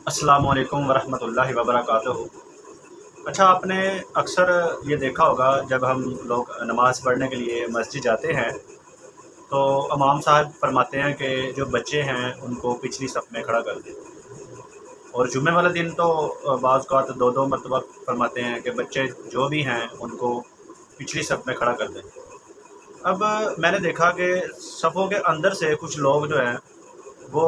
अस्सलामु अलैकुम वरहमतुल्लाहि वबरकातुहू। अच्छा, आपने अक्सर ये देखा होगा जब हम लोग नमाज़ पढ़ने के लिए मस्जिद जाते हैं तो इमाम साहब फरमाते हैं कि जो बच्चे हैं उनको पिछली सफ़ में खड़ा कर दें। और जुम्मे वाले दिन तो बाज़ औक़ात दो दो मरतबा फरमाते हैं कि बच्चे जो भी हैं उनको पिछली सफ़ में खड़ा कर दें। अब मैंने देखा कि सफ़ों के अंदर से कुछ लोग जो हैं वो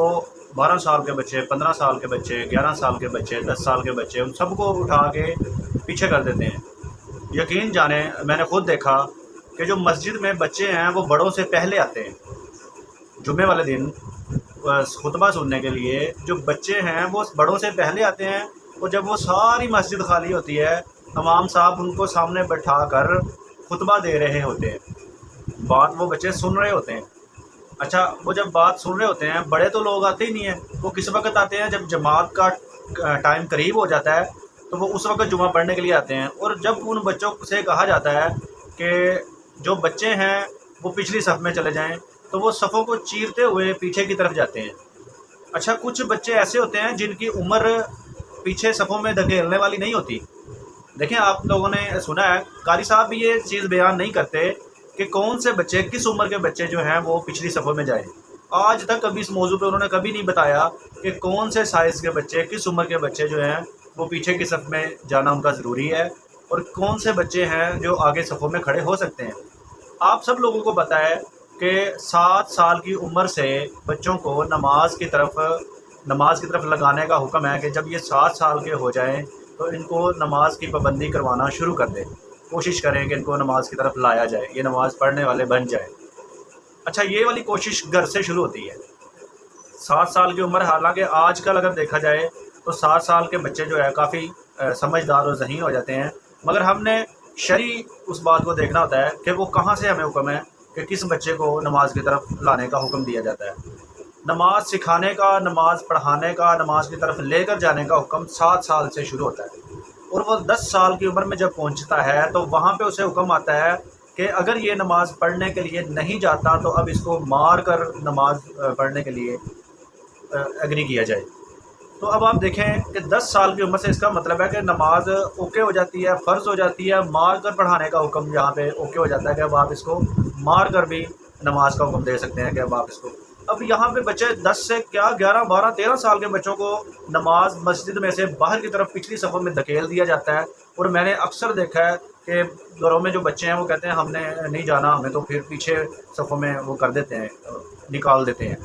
12 साल के बच्चे, 15 साल के बच्चे, 11 साल के बच्चे, 10 साल के बच्चे, उन सबको उठा के पीछे कर देते हैं। यकीन जानें, मैंने खुद देखा कि जो मस्जिद में बच्चे हैं वो बड़ों से पहले आते हैं। जुम्मे वाले दिन खुतबा सुनने के लिए जो बच्चे हैं वो बड़ों से पहले आते हैं, और जब वो सारी मस्जिद खाली होती है, इमाम साहब उनको सामने बैठा कर खुतबा दे रहे होते हैं, बात वो बच्चे सुन रहे होते हैं। अच्छा, वो जब बात सुन रहे होते हैं, बड़े तो लोग आते ही नहीं हैं। वो किस वक्त आते हैं? जब जमात का टाइम करीब हो जाता है तो वो उस वक्त जुमा पढ़ने के लिए आते हैं। और जब उन बच्चों से कहा जाता है कि जो बच्चे हैं वो पिछली सफ़ में चले जाएं, तो वो सफ़ों को चीरते हुए पीछे की तरफ जाते हैं। अच्छा, कुछ बच्चे ऐसे होते हैं जिनकी उम्र पीछे सफ़ों में धकेलने वाली नहीं होती। देखें, आप लोगों ने सुना है, कारी साहब भी ये चीज़ बयान नहीं करते कि कौन से बच्चे, किस उम्र के बच्चे जो हैं वो पिछली सफ़ों में जाएं। आज तक कभी इस मौजू पे उन्होंने कभी नहीं बताया कि कौन से साइज़ के बच्चे, किस उम्र के बच्चे जो हैं वो पीछे की सफ़ में जाना उनका ज़रूरी है, और कौन से बच्चे हैं जो आगे सफ़ों में खड़े हो सकते हैं। आप सब लोगों को पता है कि 7 साल की उम्र से बच्चों को नमाज की तरफ लगाने का हुक्म है कि जब ये 7 साल के हो जाएं तो इनको नमाज की पाबंदी करवाना शुरू कर दें। कोशिश करें कि इनको नमाज की तरफ लाया जाए, ये नमाज़ पढ़ने वाले बन जाए। अच्छा, ये वाली कोशिश घर से शुरू होती है। 7 साल की उम्र, हालांकि आजकल अगर देखा जाए तो 7 साल के बच्चे जो है काफ़ी समझदार और ज़हीन हो जाते हैं, मगर हमने शरई उस बात को देखना होता है कि वो कहाँ से हमें हुक्म है कि किस बच्चे को नमाज की तरफ लाने का हुक्म दिया जाता है। नमाज सिखाने का, नमाज पढ़ाने का, नमाज की तरफ लेकर जाने का हुक्म 7 साल से शुरू होता है। और वो 10 साल की उम्र में जब पहुंचता है तो वहाँ पे उसे हुक्म आता है कि अगर ये नमाज़ पढ़ने के लिए नहीं जाता तो अब इसको मार कर नमाज़ पढ़ने के लिए एग्री किया जाए। तो अब आप देखें कि 10 साल की उम्र से इसका मतलब है कि नमाज ओके हो जाती है, फ़र्ज़ हो जाती है, मार कर पढ़ाने का हुक्म यहाँ पे ओके हो जाता है कि अब आप इसको मार कर भी नमाज का हुक्म दे सकते हैं कि अब आप इसको। अब यहाँ पे बच्चे 10 से क्या 11, 12, 13 साल के बच्चों को नमाज मस्जिद में से बाहर की तरफ पिछली सफ़ों में धकेल दिया जाता है। और मैंने अक्सर देखा है कि घरों में जो बच्चे हैं वो कहते हैं हमने नहीं जाना, हमें तो फिर पीछे सफ़ों में वो कर देते हैं, निकाल देते हैं।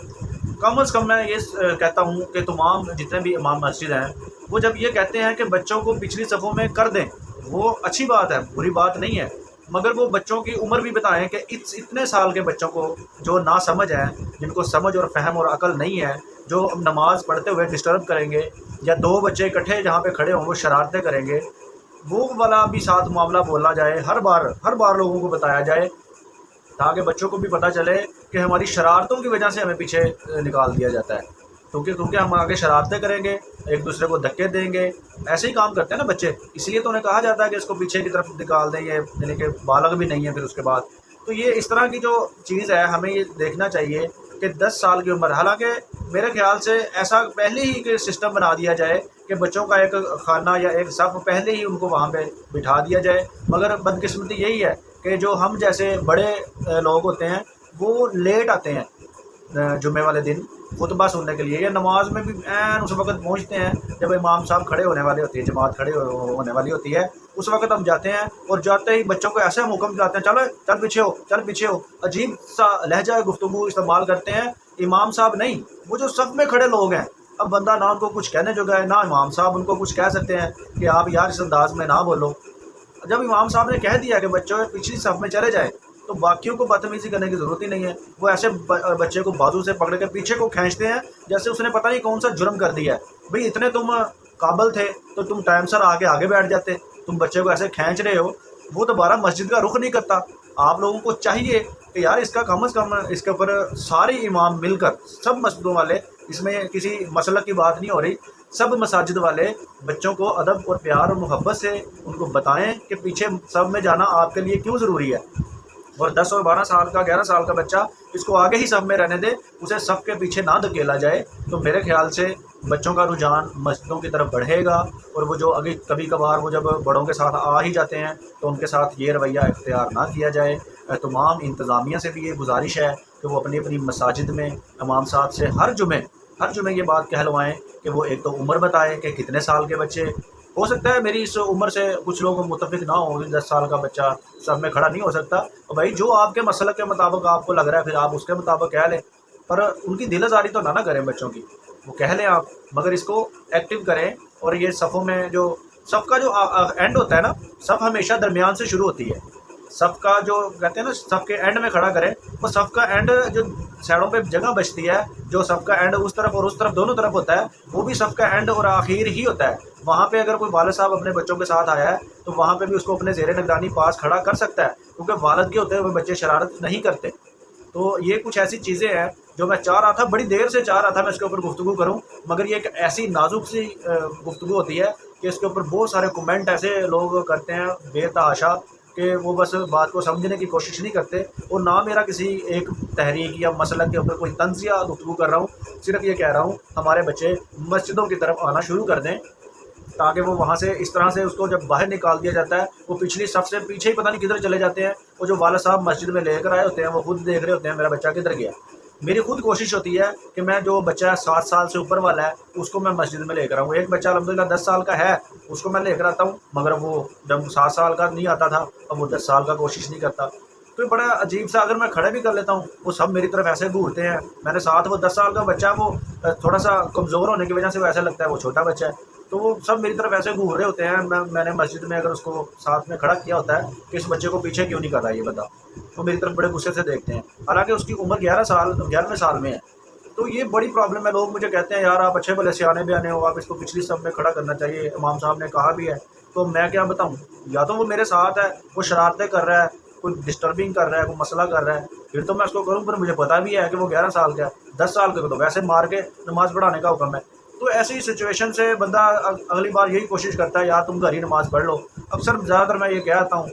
कम अज़ कम मैं ये कहता हूँ कि तमाम जितने भी इमाम मस्जिद हैं वो जब ये कहते हैं कि बच्चों को पिछली सफ़ों में कर दें, वो अच्छी बात है, बुरी बात नहीं है, मगर वो बच्चों की उम्र भी बताएं कि इतने साल के बच्चों को जो ना समझ है, जिनको समझ और फहम और अकल नहीं है, जो नमाज़ पढ़ते हुए डिस्टर्ब करेंगे, या 2 बच्चे इकट्ठे जहाँ पे खड़े हों वो शरारतें करेंगे, वो वाला भी साथ मामला बोला जाए, हर बार लोगों को बताया जाए, ताकि बच्चों को भी पता चले कि हमारी शरारतों की वजह से हमें पीछे निकाल दिया जाता है। क्योंकि हम आगे शरारतें करेंगे, एक दूसरे को धक्के देंगे, ऐसे ही काम करते हैं ना बच्चे, इसलिए तो उन्हें कहा जाता है कि इसको पीछे की तरफ निकाल दें, ये यानी कि बालग भी नहीं है फिर उसके बाद। तो ये इस तरह की जो चीज़ है हमें ये देखना चाहिए कि 10 साल की उम्र, हालांकि मेरे ख्याल से ऐसा पहले ही कि सिस्टम बना दिया जाए कि बच्चों का एक खाना या एक सफ़ पहले ही उनको वहाँ पे बिठा दिया जाए। मगर बदकिस्मती यही है कि जो हम जैसे बड़े लोग होते हैं वो लेट आते हैं जुम्मे वाले दिन खुतबा सुनने के लिए, या नमाज में भी ऐन उस वक्त पहुंचते हैं जब इमाम साहब खड़े होने वाले होती है, जमात खड़े होने वाली होती है, उस वक्त हम जाते हैं। और जाते ही बच्चों को ऐसे हुक्म दिलाते हैं, चलो चल पीछे हो, चल पीछे हो, अजीब सा लहजा गुफ्तगू इस्तेमाल करते हैं। इमाम साहब नहीं, वो जो सफ़ में खड़े लोग हैं, अब बंदा ना उनको कुछ कहने जोगा है, ना इमाम साहब उनको कुछ कह सकते हैं कि आप यार इस अंदाज में ना बोलो। जब इमाम साहब ने कह दिया कि बच्चों पिछली सफ़ में चले जाएँ, तो बाकियों को बदतमीज़ी करने की ज़रूरत ही नहीं है। वो ऐसे बच्चे को बाजू से पकड़ के पीछे को खींचते हैं जैसे उसने पता नहीं कौन सा जुर्म कर दिया है। भाई इतने तुम काबिल थे तो तुम टाइम सर आगे बैठ जाते, तुम बच्चे को ऐसे खींच रहे हो, वो दोबारा मस्जिद का रुख नहीं करता। आप लोगों को चाहिए कि यार इसका कम अज़ कम इसके ऊपर सारे इमाम मिलकर, सब मस्जिदों वाले, इसमें किसी मसलक की बात नहीं हो रही, सब मसाजिद वाले बच्चों को अदब और प्यार और मोहब्बत से उनको बताएं कि पीछे सब में जाना आपके लिए क्यों ज़रूरी है। और 10 और 12 साल का, 11 साल का बच्चा इसको आगे ही सब में रहने दे, उसे सब के पीछे ना धकेला जाए। तो मेरे ख्याल से بچوں کا رجحان مسجدوں کی طرف بڑھے گا، اور وہ جو ابھی کبھی کبھار وہ جب بڑوں کے ساتھ آ ہی جاتے ہیں تو ان کے ساتھ یہ رویہ اختیار نہ کیا جائے۔ تمام انتظامیہ سے بھی یہ گزارش ہے کہ وہ اپنی اپنی مساجد میں امام صاحب سے ہر جمعے یہ بات کہلوائیں کہ وہ ایک تو عمر بتائیں کہ کتنے سال کے بچے، ہو سکتا ہے میری اس عمر سے کچھ لوگ متفق نہ ہوں، 10 سال کا بچہ سب میں کھڑا نہیں ہو سکتا، اور بھائی جو آپ کے مسلک کے مطابق آپ کو لگ رہا ہے پھر آپ اس کے مطابق کہہ لیں، پر ان کی دل آزاری تو نہ کریں بچوں کی، وہ کہہ لیں آپ، مگر اس کو ایکٹیو کریں۔ اور یہ صفوں میں جو صف کا جو اینڈ ہوتا ہے نا، صف ہمیشہ درمیان سے شروع ہوتی ہے، صف کا جو کہتے ہیں نا صف کے اینڈ میں کھڑا کریں، وہ صف کا اینڈ جو سائڈوں پہ جگہ بچتی ہے، جو صف کا اینڈ اس طرف اور اس طرف دونوں طرف ہوتا ہے، وہ بھی صف کا اینڈ اور آخر ہی ہوتا ہے۔ وہاں پہ اگر کوئی والد صاحب اپنے بچوں کے ساتھ آیا ہے تو وہاں پہ بھی اس کو اپنے زیر نگرانی پاس کھڑا کر سکتا ہے، کیونکہ والد کے ہوتے ہوئے بچے شرارت نہیں کرتے۔ تو یہ کچھ ایسی چیزیں ہیں جو میں چاہ رہا تھا، بڑی دیر سے چاہ رہا تھا میں اس کے اوپر گفتگو کروں، مگر یہ ایک ایسی نازک سی گفتگو ہوتی ہے کہ اس کے اوپر بہت سارے کمنٹ ایسے لوگ کرتے ہیں بے تحاشا کہ وہ بس بات کو سمجھنے کی کوشش نہیں کرتے، اور نہ میرا کسی ایک تحریک یا مسئلہ کے اوپر کوئی طنز یا گفتگو کر رہا ہوں، صرف یہ کہہ رہا ہوں ہمارے بچے مسجدوں کی طرف آنا شروع کر دیں، تاکہ وہ وہاں سے اس طرح سے اس کو جب باہر نکال دیا جاتا ہے وہ پچھلی صف سے پیچھے ہی پتہ نہیں کدھر چلے جاتے ہیں، وہ جو والد صاحب مسجد میں لے کر آئے ہوتے ہیں وہ خود دیکھ رہے ہوتے ہیں میرا بچہ کدھر گیا۔ میری خود کوشش ہوتی ہے کہ میں جو بچہ 7 سال سے اوپر والا ہے اس کو میں مسجد میں لے کر آؤں، ایک بچہ الحمدللہ 10 سال کا ہے اس کو میں لے کر آتا ہوں، مگر وہ جب 7 سال کا نہیں آتا تھا اب وہ 10 سال کا کوشش نہیں کرتا۔ تو یہ بڑا عجیب سا، اگر میں کھڑے بھی کر لیتا ہوں وہ سب میری طرف ایسے گھورتے ہیں، میرے ساتھ وہ 10 سال کا بچہ وہ تھوڑا سا کمزور ہونے کی وجہ سے وہ ایسا لگتا ہے وہ چھوٹا بچہ ہے، تو وہ سب میری طرف ایسے گھور رہے ہوتے ہیں۔ میں نے مسجد میں اگر اس کو ساتھ میں کھڑا کیا ہوتا ہے کہ اس بچے کو پیچھے کیوں نہیں کر رہا یہ بتا، وہ میری طرف بڑے غصے سے دیکھتے ہیں، حالانکہ اس کی عمر 11ویں سال میں ہے۔ تو یہ بڑی پرابلم ہے، لوگ مجھے کہتے ہیں یار آپ اچھے بھلے سیانے بیانے ہو، آپ اس کو پچھلی صف میں کھڑا کرنا چاہیے، امام صاحب نے کہا بھی ہے، تو میں کیا بتاؤں، یا تو وہ میرے ساتھ ہے وہ شرارتیں کر رہا ہے، کوئی ڈسٹربنگ کر رہا ہے، کوئی مسئلہ کر رہا ہے، پھر تو میں اس کو کروں، پر مجھے پتہ بھی ہے کہ وہ 11 سال کا ہے، 10 سال کا تو ویسے مار کے نماز پڑھانے کا حکم ہے۔ تو ایسی سچویشن سے بندہ اگلی بار یہی کوشش کرتا ہے یار تم گھر ہی نماز پڑھ لو، اکثر زیادہ تر میں یہ کہتا ہوں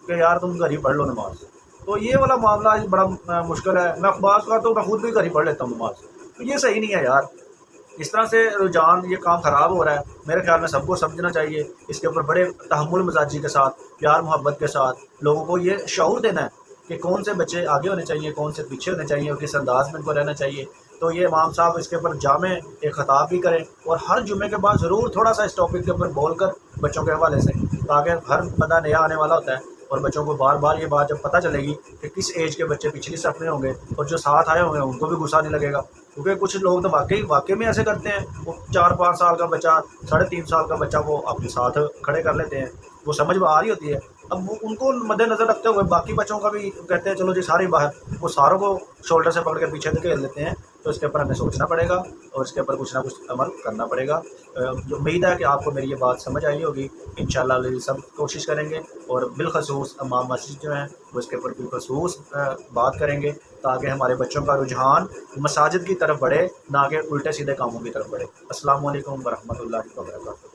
کہ یار تم گھر ہی پڑھ لو نماز، تو یہ والا معاملہ بڑا مشکل ہے۔ میں بعض کا تو میں خود بھی گھر ہی پڑھ لیتا ہوں نماز، تو یہ صحیح نہیں ہے یار، اس طرح سے رجحان یہ کام خراب ہو رہا ہے۔ میرے خیال میں سب کو سمجھنا چاہیے، اس کے اوپر بڑے تحمل مزاجی کے ساتھ پیار محبت کے ساتھ لوگوں کو یہ شعور دینا ہے کہ کون سے بچے آگے ہونے چاہیے، کون سے پیچھے ہونے چاہیے، اور کس انداز میں ان کو رہنا چاہیے۔ تو یہ امام صاحب اس کے اوپر جامع ایک خطاب بھی کریں، اور ہر جمعے کے بعد ضرور تھوڑا سا اس ٹاپک کے اوپر بول کر بچوں کے حوالے سے، تاکہ ہر بندہ نیا آنے والا ہوتا ہے اور بچوں کو بار بار یہ بات جب پتہ چلے گی کہ کس ایج کے بچے پچھلی صف میں ہوں گے اور جو ساتھ آئے ہوں گے ان کو بھی غصہ نہیں لگے گا، کیونکہ کچھ لوگ تو واقعی میں ایسے کرتے ہیں، وہ 4-5 سال کا بچہ 3.5 سال کا بچہ وہ اپنے ساتھ کھڑے کر لیتے ہیں، وہ سمجھ میں آ رہی ہوتی ہے۔ اب وہ ان کو مد نظر رکھتے ہوئے باقی بچوں کا بھی کہتے ہیں چلو جی سارے باہر، وہ ساروں کو شولڈر سے پکڑ کے پیچھے دھکیل دیتے ہیں، تو اس کے اوپر ہمیں سوچنا پڑے گا اور اس کے اوپر کچھ نہ کچھ عمل کرنا پڑے گا۔ جو امید ہے کہ آپ کو میری یہ بات سمجھ آئی ہوگی، انشاءاللہ سب کوشش کریں گے، اور بالخصوص امام مسجد جو ہیں وہ اس کے اوپر بالخصوص بات کریں گے، تاکہ ہمارے بچوں کا رجحان مساجد کی طرف بڑھے، نہ کہ الٹے سیدھے کاموں کی طرف بڑھے۔ السلام علیکم ورحمۃ اللہ وبرکاتہ۔